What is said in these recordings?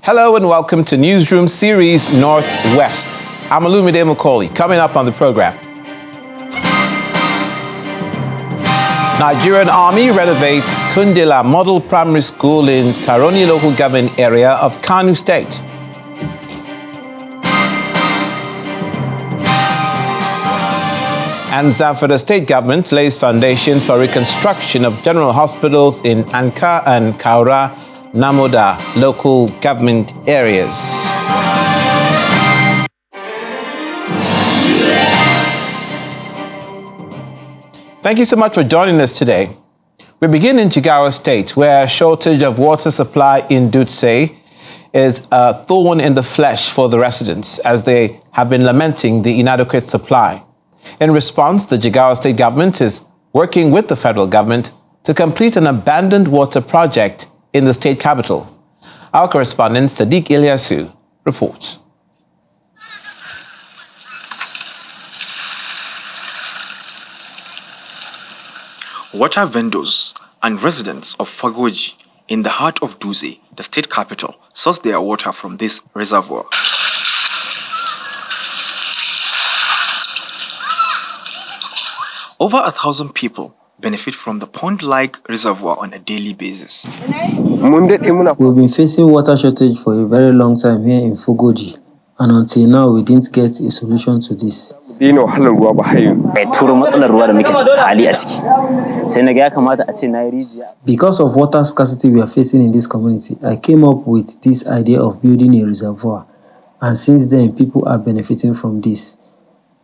Hello and welcome to Newsroom Series Northwest. I'm Malumfashi. Coming up on the program. Nigerian Army renovates Kundila Model Primary School in Taroni local government area of Kano State. And Zamfara State government lays foundation for reconstruction of general hospitals in Anka and Kaura Namoda local government areas. Thank you so much for joining us today. We begin in Jigawa State, where a shortage of water supply in Dutse is a thorn in the flesh for the residents, as they have been lamenting the inadequate supply. In response, the Jigawa State government is working with the federal government to complete an abandoned water project in the state capital. Our correspondent Sadiq Ilyasu reports. Water vendors and residents of Fagoji in the heart of Dutse, the state capital, source their water from this reservoir. Over 1,000 people benefit from the pond-like reservoir on a daily basis. We've been facing water shortage for a very long time here in Fagoji, and until now we didn't get a solution to this. Because of water scarcity we are facing in this community, I came up with this idea of building a reservoir, and since then people are benefiting from this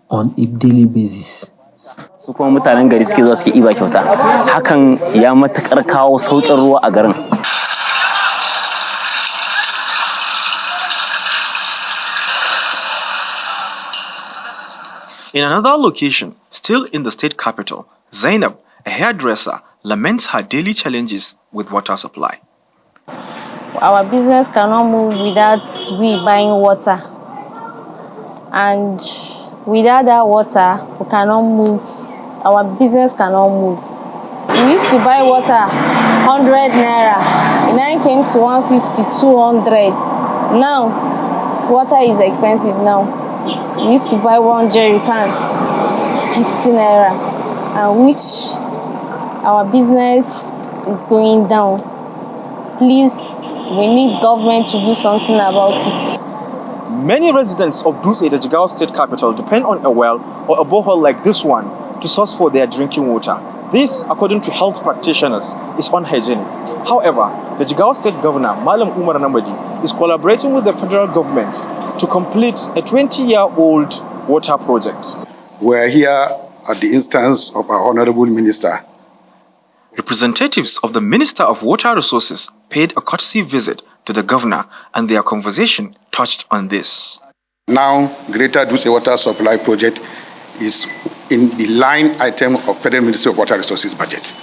on a daily basis. Su kuma mutanen gari suke zuwa suke iba kyauta, hakan ya matakar kawo sauƙin ruwa a garin. In another location, still in the state capital, Zainab, a hairdresser, laments her daily challenges with water supply. Our business cannot move without we buying water, and without that water, we cannot move. Our business cannot move. We used to buy water 100 naira. It now came to 150, 200. Now, water is expensive now. We used to buy 1 jerry can 50 naira, and which our business is going down. Please, we need government to do something about it. Many residents of Dutse, the Jigawa state capital, depend on a well or a borehole like this one to source for their drinking water. This, according to health practitioners, is unhygienic. However, the Jigawa state governor, Malumfashi, is collaborating with the federal government to complete a 20-year-old water project. We are here at the instance of our honorable minister. Representatives of the Minister of Water Resources paid a courtesy visit to the governor, and their conversation touched on this. Now, Greater Dutse Water Supply Project is in the line item of Federal Ministry of Water Resources budget.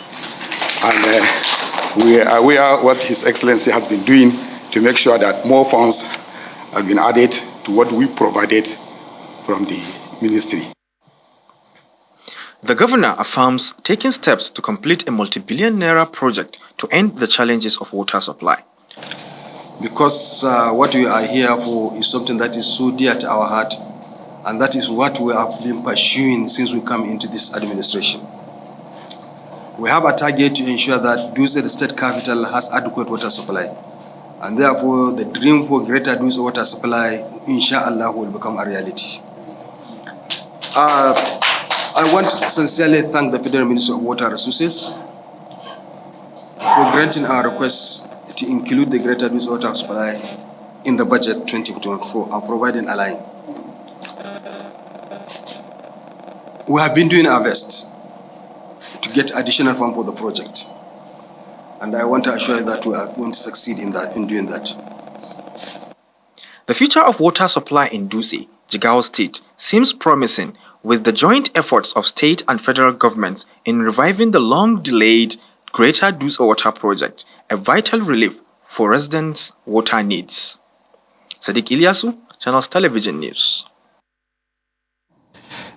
And we are aware what His Excellency has been doing to make sure that more funds have been added to what we provided from the ministry. The governor affirms taking steps to complete a multi-billion naira project to end the challenges of water supply. Because what we are here for is something that is so dear to our heart, and that is what we have been pursuing since we come into this administration. We have a target to ensure that Dutse, the state capital, has adequate water supply, and therefore the dream for Greater Dutse water supply, inshallah, will become a reality. I want to sincerely thank the Federal Ministry of Water Resources for granting our request to include the Greater Dutse water supply in the budget 2024 and providing a line. We have been doing our best to get additional funds for the project, and I want to assure you that we are going to succeed in doing that. The future of water supply in Dutse, Jigawa State, seems promising with the joint efforts of state and federal governments in reviving the long-delayed Greater Dutse Water Project, a vital relief for residents' water needs. Sadiq Ilyasu, Channels Television News.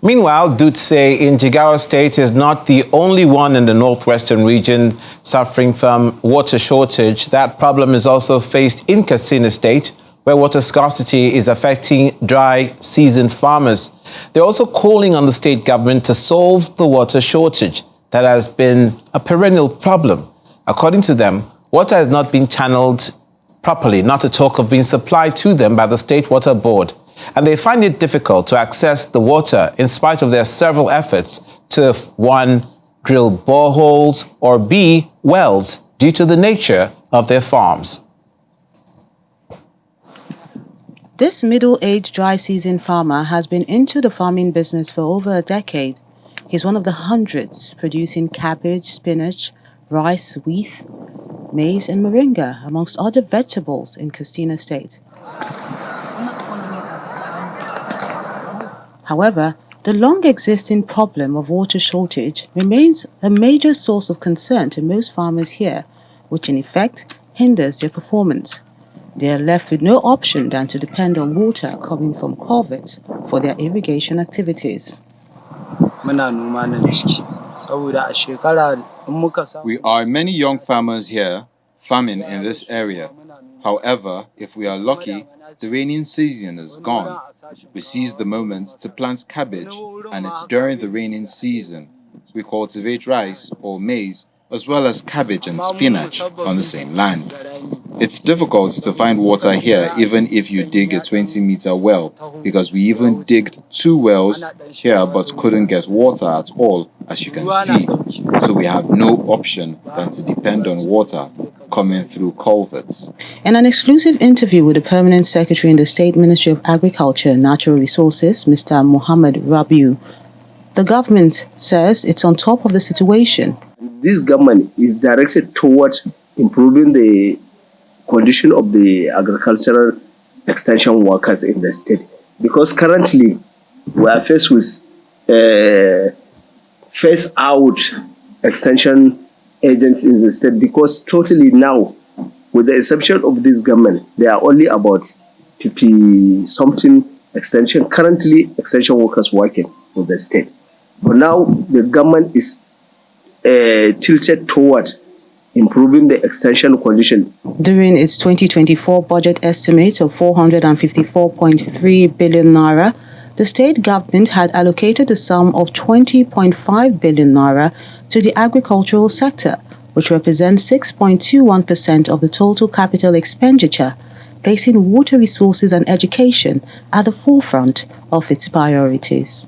Meanwhile, Dutse in Jigawa State is not the only one in the northwestern region suffering from water shortage. That problem is also faced in Katsina State, where water scarcity is affecting dry season farmers. They're also calling on the state government to solve the water shortage that has been a perennial problem. According to them, water has not been channeled properly, not to talk of being supplied to them by the State Water Board. And they find it difficult to access the water in spite of their several efforts to, one, drill boreholes, or B, wells, due to the nature of their farms. This middle-aged dry season farmer has been into the farming business for over a decade. He's one of the hundreds producing cabbage, spinach, rice, wheat, maize and moringa, amongst other vegetables in Katsina State. However, the long-existing problem of water shortage remains a major source of concern to most farmers here, which in effect hinders their performance. They are left with no option than to depend on water coming from culverts for their irrigation activities. We are many young farmers here farming in this area. However, if we are lucky, the rainy season is gone. We seize the moment to plant cabbage, and it's during the rainy season. We cultivate rice or maize, as well as cabbage and spinach on the same land. It's difficult to find water here even if you dig a 20-meter well, because we even digged 2 wells here but couldn't get water at all, as you can see. So we have no option than to depend on water coming through culverts. In an exclusive interview with the Permanent Secretary in the State Ministry of Agriculture and Natural Resources, Mr. Mohammed Rabiu, the government says it's on top of the situation. This government is directed towards improving the condition of the agricultural extension workers in the state, because currently we are faced with phase out extension agents in the state, because totally now, with the exception of this government, there are only about 50 something extension workers working with the state. But now the government is tilted towards improving the extension condition. During its 2024 budget estimate of 454.3 billion naira, the state government had allocated a sum of 20.5 billion naira to the agricultural sector, which represents 6.21% of the total capital expenditure, placing water resources and education at the forefront of its priorities.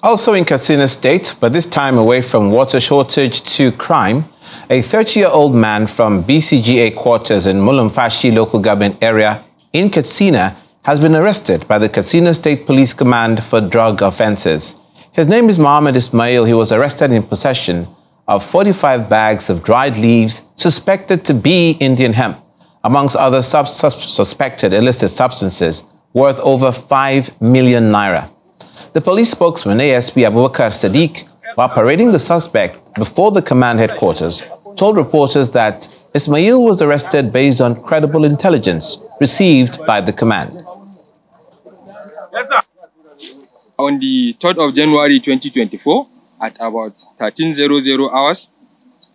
Also in Katsina State, but this time away from water shortage to crime, a 30-year-old man from BCGA quarters in Malumfashi local government area in Katsina has been arrested by the Katsina State Police Command for drug offences. His name is Mohammed Ismail. He was arrested in possession of 45 bags of dried leaves suspected to be Indian hemp, amongst other suspected illicit substances worth over 5 million naira. The police spokesman, ASP Abubakar Sadiq, while parading the suspect before the command headquarters, told reporters that Ismail was arrested based on credible intelligence received by the command. Yes, sir. On the 3rd of January 2024, at about 13:00 hours,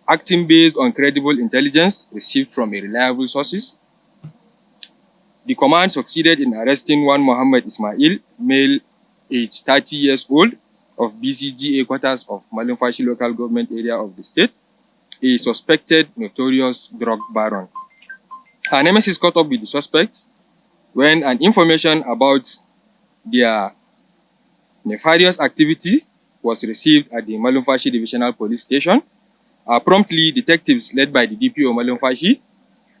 acting based on credible intelligence received from a reliable sources, the command succeeded in arresting one Mohammed Ismail, male, aged 30 years old, of BCGA quarters of Malumfashi local government area of the state, a suspected notorious drug baron. Our nemesis caught up with the suspect when an information about their nefarious activity was received at the Malumfashi Divisional Police Station. Promptly, detectives led by the DPO Malumfashi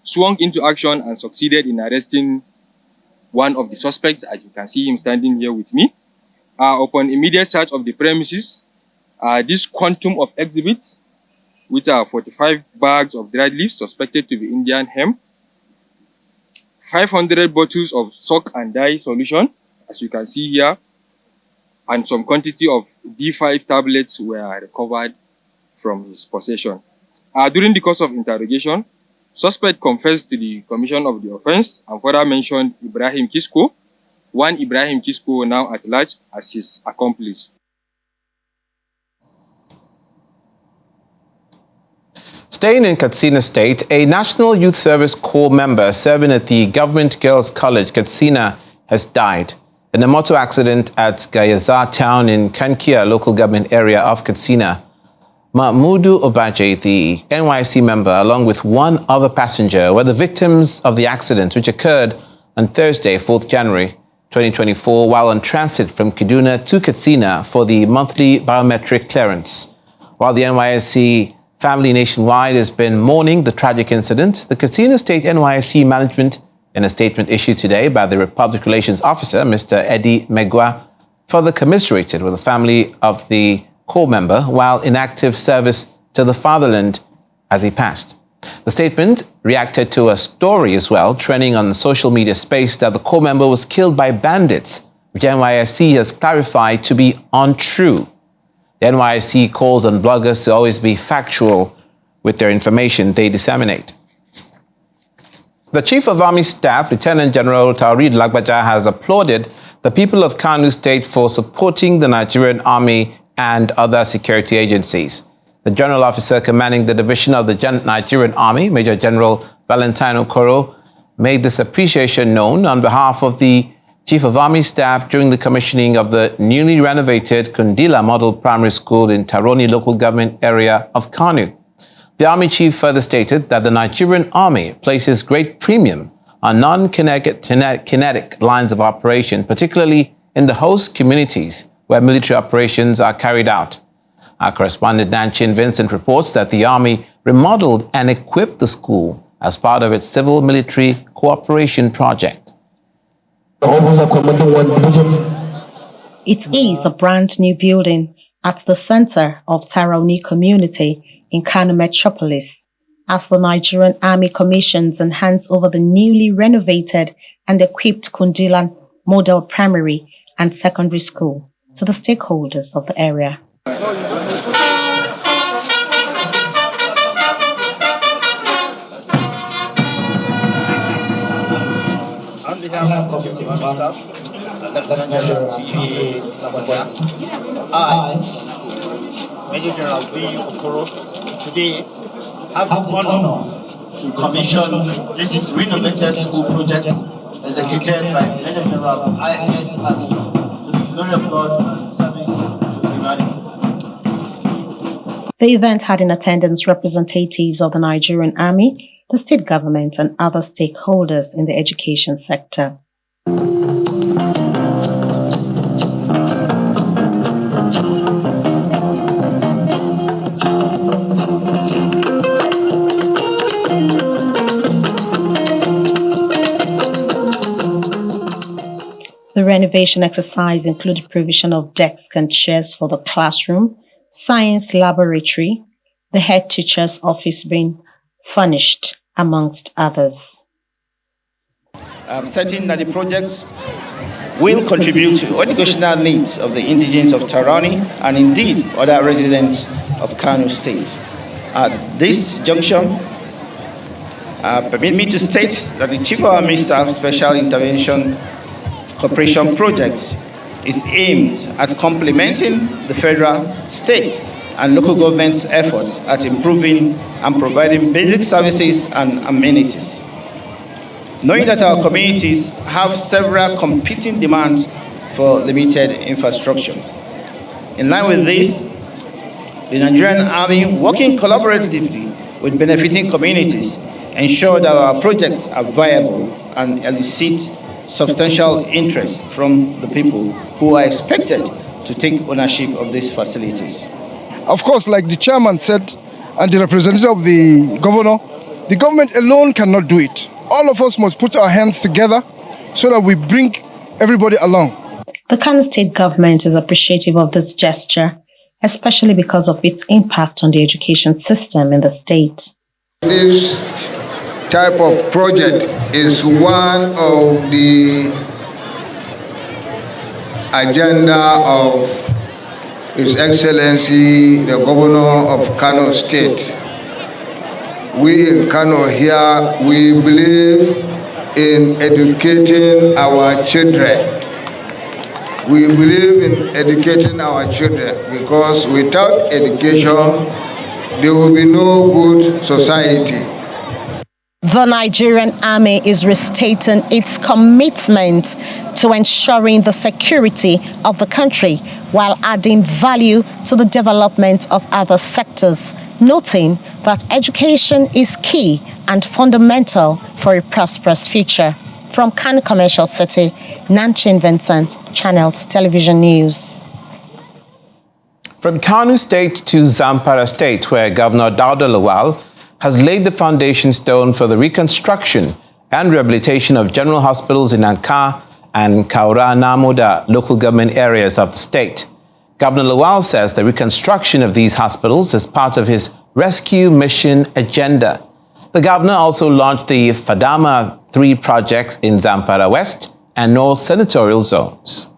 swung into action and succeeded in arresting one of the suspects, as you can see him standing here with me. Upon immediate search of the premises, this quantum of exhibits, which are 45 bags of dried leaves suspected to be Indian hemp, 500 bottles of soak and dye solution, as you can see here, and some quantity of D5 tablets were recovered from his possession. During the course of interrogation, Suspect confessed to the commission of the offense and further mentioned Ibrahim Kisko, one Ibrahim Kisko now at large, as his accomplice. Staying in Katsina State, a National Youth Service Corps member serving at the Government Girls College, Katsina, has died in a motor accident at Gayaza town in Kankia local government area of Katsina. Mahmudu Obaje, the NYC member, along with one other passenger, were the victims of the accident, which occurred on Thursday, 4th January 2024, while on transit from Kaduna to Katsina for the monthly biometric clearance. While the NYC family nationwide has been mourning the tragic incident, the Katsina State NYC management, in a statement issued today by the Public Relations Officer, Mr. Eddie Megwa, further commiserated with the family of the Corps member while in active service to the fatherland as he passed. The statement reacted to a story as well, trending on the social media space, that the Corps member was killed by bandits, which NYSC has clarified to be untrue. The NYSC calls on bloggers to always be factual with their information they disseminate. The Chief of Army Staff, Lieutenant General Taurid Lagbaja, has applauded the people of Kano State for supporting the Nigerian Army and other security agencies. The General Officer commanding the division of the Nigerian Army, Major General Valentino Okoro, made this appreciation known on behalf of the Chief of Army Staff during the commissioning of the newly renovated Kundila Model Primary School in Taroni local government area of Kano. The Army Chief further stated that the Nigerian Army places great premium on non-kinetic lines of operation, particularly in the host communities where military operations are carried out. Our correspondent Nanchin Vincent reports that the Army remodeled and equipped the school as part of its civil-military cooperation project. It is a brand new building at the center of Tarauni community in Kano Metropolis, as the Nigerian Army commissions and hands over the newly renovated and equipped Kundilan Model Primary and Secondary School to the stakeholders of the area. On behalf of the Army Staff, Lieutenant General T.A. Lagbaja, I, Major General B. Okoro, today have the honor to commission this renovated school project executed by Major General I.S. Ali to the glory of God and service to humanity. The event had in attendance representatives of the Nigerian Army, the state government, and other stakeholders in the education sector. The renovation exercise included provision of desks and chairs for the classroom, science laboratory, the head teacher's office being furnished, amongst others. Certain that the projects will contribute to educational needs of the indigents of Tarani and indeed other residents of Kano State. At this junction, permit me to state that the Chief of Army Staff Special Intervention Cooperation Project is aimed at complementing the federal, state, and local government's efforts at improving and providing basic services and amenities. Knowing that our communities have several competing demands for limited infrastructure. In line with this, the Nigerian Army, working collaboratively with benefiting communities, ensure that our projects are viable and elicit substantial interest from the people who are expected to take ownership of these facilities. Of course, like the chairman said, and the representative of the government alone cannot do it. All of us must put our hands together so that we bring everybody along. The Kano State government is appreciative of this gesture, especially because of its impact on the education system in the state. This type of project is one of the agenda of His Excellency, the Governor of Kano State. we in Kano here, we believe in educating our children. We believe in educating our children because without education, there will be no good society. The Nigerian Army is restating its commitment to ensuring the security of the country while adding value to the development of other sectors, noting that education is key and fundamental for a prosperous future. From Kano Commercial City, Nanchin Vincent, Channels Television News. From Kano State to Zamfara State, where Governor Dauda Lawal has laid the foundation stone for the reconstruction and rehabilitation of general hospitals in Anka and Kaura Namoda local government areas of the state. Governor Lawal says the reconstruction of these hospitals is part of his rescue mission agenda. The governor also launched the Fadama 3 projects in Zamfara West and North senatorial zones.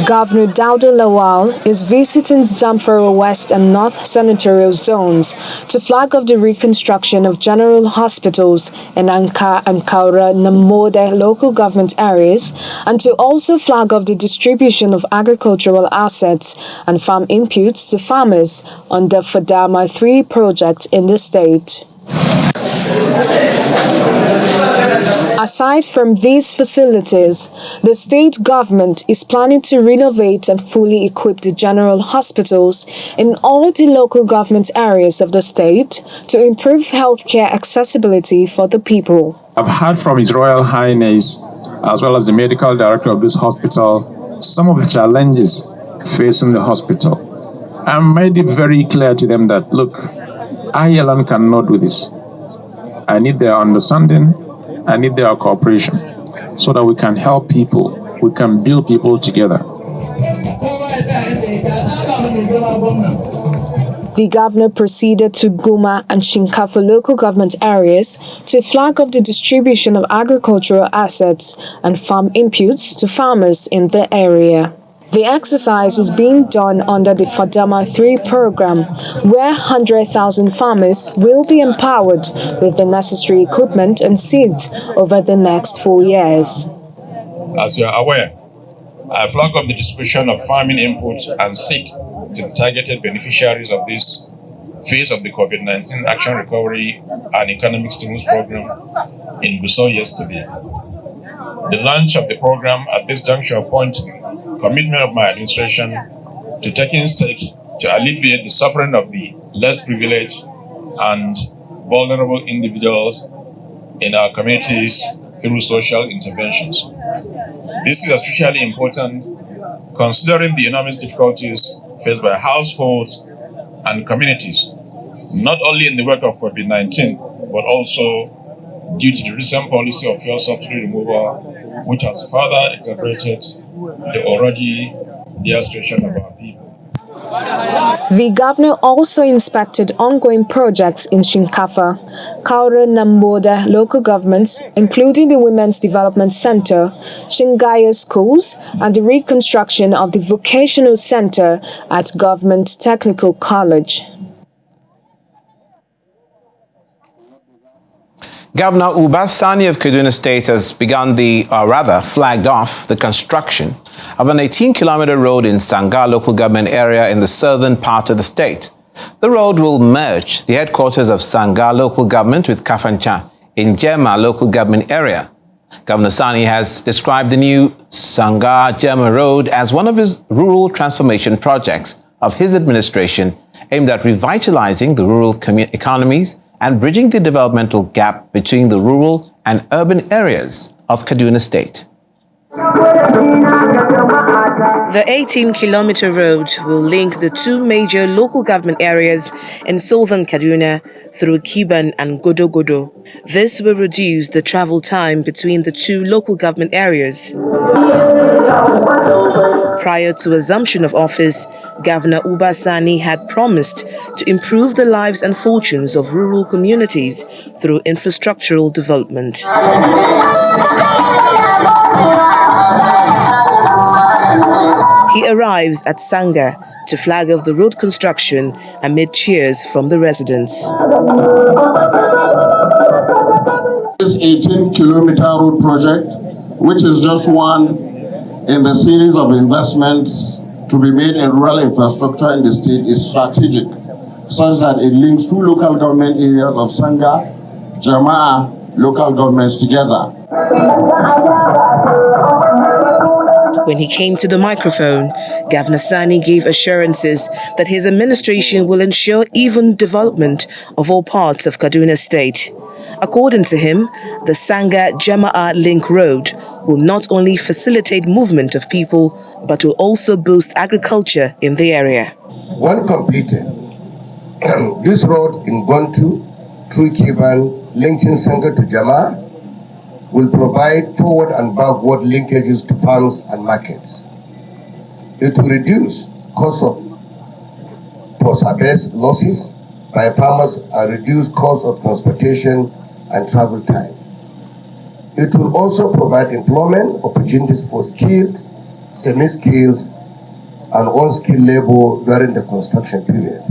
Governor Dauda Lawal is visiting Zamfara West and North senatorial zones to flag off the reconstruction of general hospitals in Anka and Kaura Namode local government areas, and to also flag off the distribution of agricultural assets and farm inputs to farmers on the Fadama 3 project in the state. Aside from these facilities, the state government is planning to renovate and fully equip the general hospitals in all the local government areas of the state to improve healthcare accessibility for the people. I've heard from His Royal Highness, as well as the medical director of this hospital, some of the challenges facing the hospital. I made it very clear to them that, look, I alone cannot do this. I need their understanding, I need their cooperation, so that we can help people, we can build people together. The governor proceeded to Guma and Shinkafa local government areas to flag off the distribution of agricultural assets and farm inputs to farmers in the area. The exercise is being done under the Fadama 3 program, where 100,000 farmers will be empowered with the necessary equipment and seeds over the next 4 years. As you are aware, I flag off the distribution of farming inputs and seed to the targeted beneficiaries of this phase of the COVID-19 Action Recovery and Economic Stimulus Program in Gusau yesterday. The launch of the program at this juncture points to the commitment of my administration to taking steps to alleviate the suffering of the less privileged and vulnerable individuals in our communities through social interventions. This is especially important considering the enormous difficulties faced by households and communities, not only in the wake of COVID-19, but also due to the recent policy of fuel subsidy removal, which has further exacerbated the already dire situation of our people. The governor also inspected ongoing projects in Shinkafa, Kaura Namboda local governments, including the Women's Development Center, Shingaya schools, and the reconstruction of the vocational center at Government Technical College. Governor Uba Sani of Kaduna State has begun flagged off the construction of an 18-kilometer road in Sanga local government area in the southern part of the state. The road will merge the headquarters of Sanga local government with Kafancha in Jema local government area. Governor Sani has described the new Sanga-Jema road as one of his rural transformation projects of his administration aimed at revitalizing the rural economies and bridging the developmental gap between the rural and urban areas of Kaduna State. The 18-kilometer road will link the two major local government areas in southern Kaduna through Kiban and Godo-Godo. This will reduce the travel time between the two local government areas. Prior to assumption of office, Governor Uba Sani had promised to improve the lives and fortunes of rural communities through infrastructural development. He arrives at Sanga to flag off the road construction amid cheers from the residents. This 18-kilometer road project, which is just one in the series of investments to be made in rural infrastructure in the state, is strategic, such that it links two local government areas of Sanga, Jama'a local governments together. When he came to the microphone, Governor Sani gave assurances that his administration will ensure even development of all parts of Kaduna State. According to him, the Sanga-Jama'a Link Road will not only facilitate movement of people, but will also boost agriculture in the area. When completed, this road in Gontu, through Kiban, linking Sanga to Jama'a, will provide forward and backward linkages to farms and markets. It will reduce cost of post-harvest losses by farmers and reduce cost of transportation and travel time. It will also provide employment opportunities for skilled, semi-skilled, and unskilled labor during the construction period.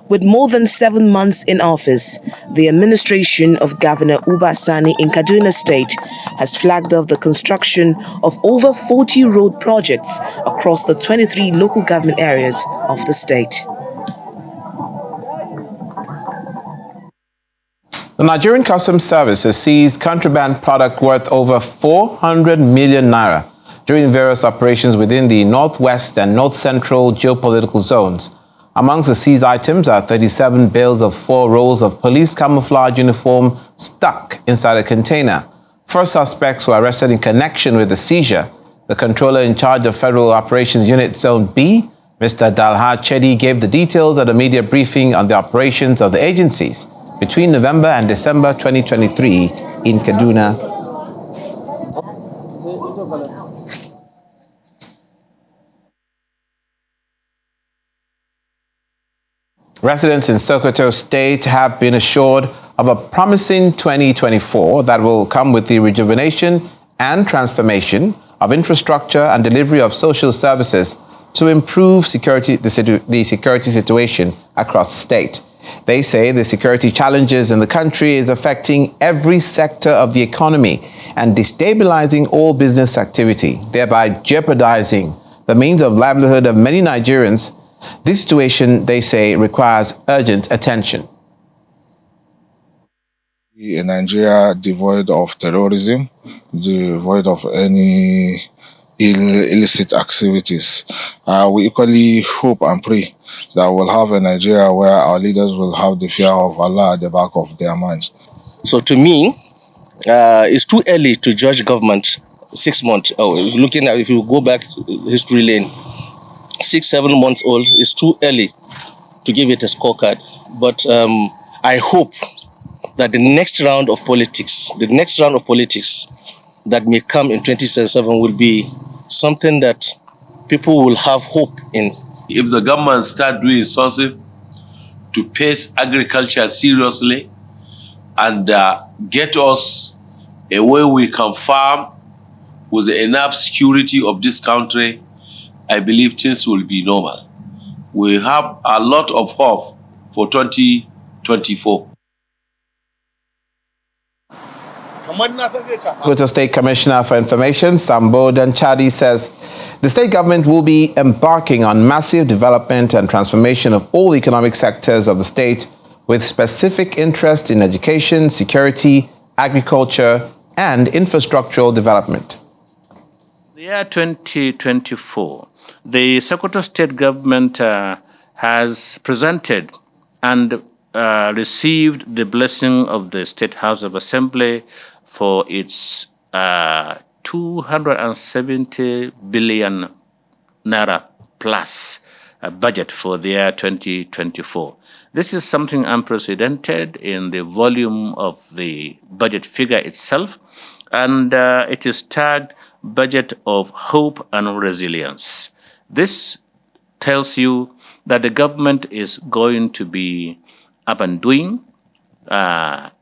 With more than 7 months in office, the administration of Governor Uba Sani in Kaduna State has flagged off the construction of over 40 road projects across the 23 local government areas of the state. The Nigerian Customs Service has seized contraband product worth over 400 million naira during various operations within the northwest and north-central geopolitical zones. Amongst the seized items are 37 bales of 4 rolls of police camouflage uniform stuck inside a container. 4 suspects were arrested in connection with the seizure. The controller in charge of Federal Operations Unit Zone B, Mr. Dalha Chedi, gave the details at a media briefing on the operations of the agencies between November and December 2023 in Kaduna. Residents in Sokoto State have been assured of a promising 2024 that will come with the rejuvenation and transformation of infrastructure and delivery of social services to improve the security situation across the state. They say the security challenges in the country is affecting every sector of the economy and destabilizing all business activity, thereby jeopardizing the means of livelihood of many Nigerians. This situation, they say, requires urgent attention. In Nigeria, devoid of terrorism, devoid of any illicit activities. We equally hope and pray that we'll have a Nigeria where our leaders will have the fear of Allah at the back of their minds. So to me, it's too early to judge government 6 months. Looking at, if you go back history lane, 6-7 months old, is too early to give it a scorecard. But I hope that the next round of politics that may come in 2077 will be something that people will have hope in. If the government start doing something to pace agriculture seriously and get us a way we can farm with enough security of this country, I believe things will be normal. We have a lot of hope for 2024. Sokoto State Commissioner for Information, Sambodan Chadi, says the state government will be embarking on massive development and transformation of all economic sectors of the state with specific interest in education, security, agriculture, and infrastructural development. The year 2024, the Sokoto State government has presented and received the blessing of the State House of Assembly for its 270 billion naira plus budget for the year 2024. This is something unprecedented in the volume of the budget figure itself, and it is tagged Budget of Hope and Resilience. This tells you that the government is going to be up and doing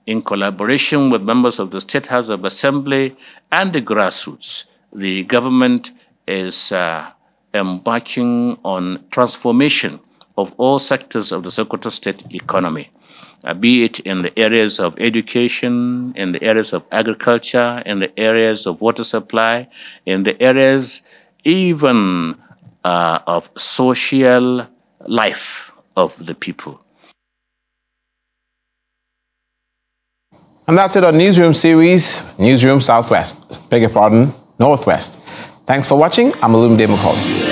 In collaboration with members of the State House of Assembly and the grassroots, the government is embarking on transformation of all sectors of the Sokoto State economy, be it in the areas of education, in the areas of agriculture, in the areas of water supply, in the areas even of social life of the people. And that's it on Newsroom series, Newsroom Southwest, beg your pardon, Northwest. Thanks for watching. I'm Malumfashi.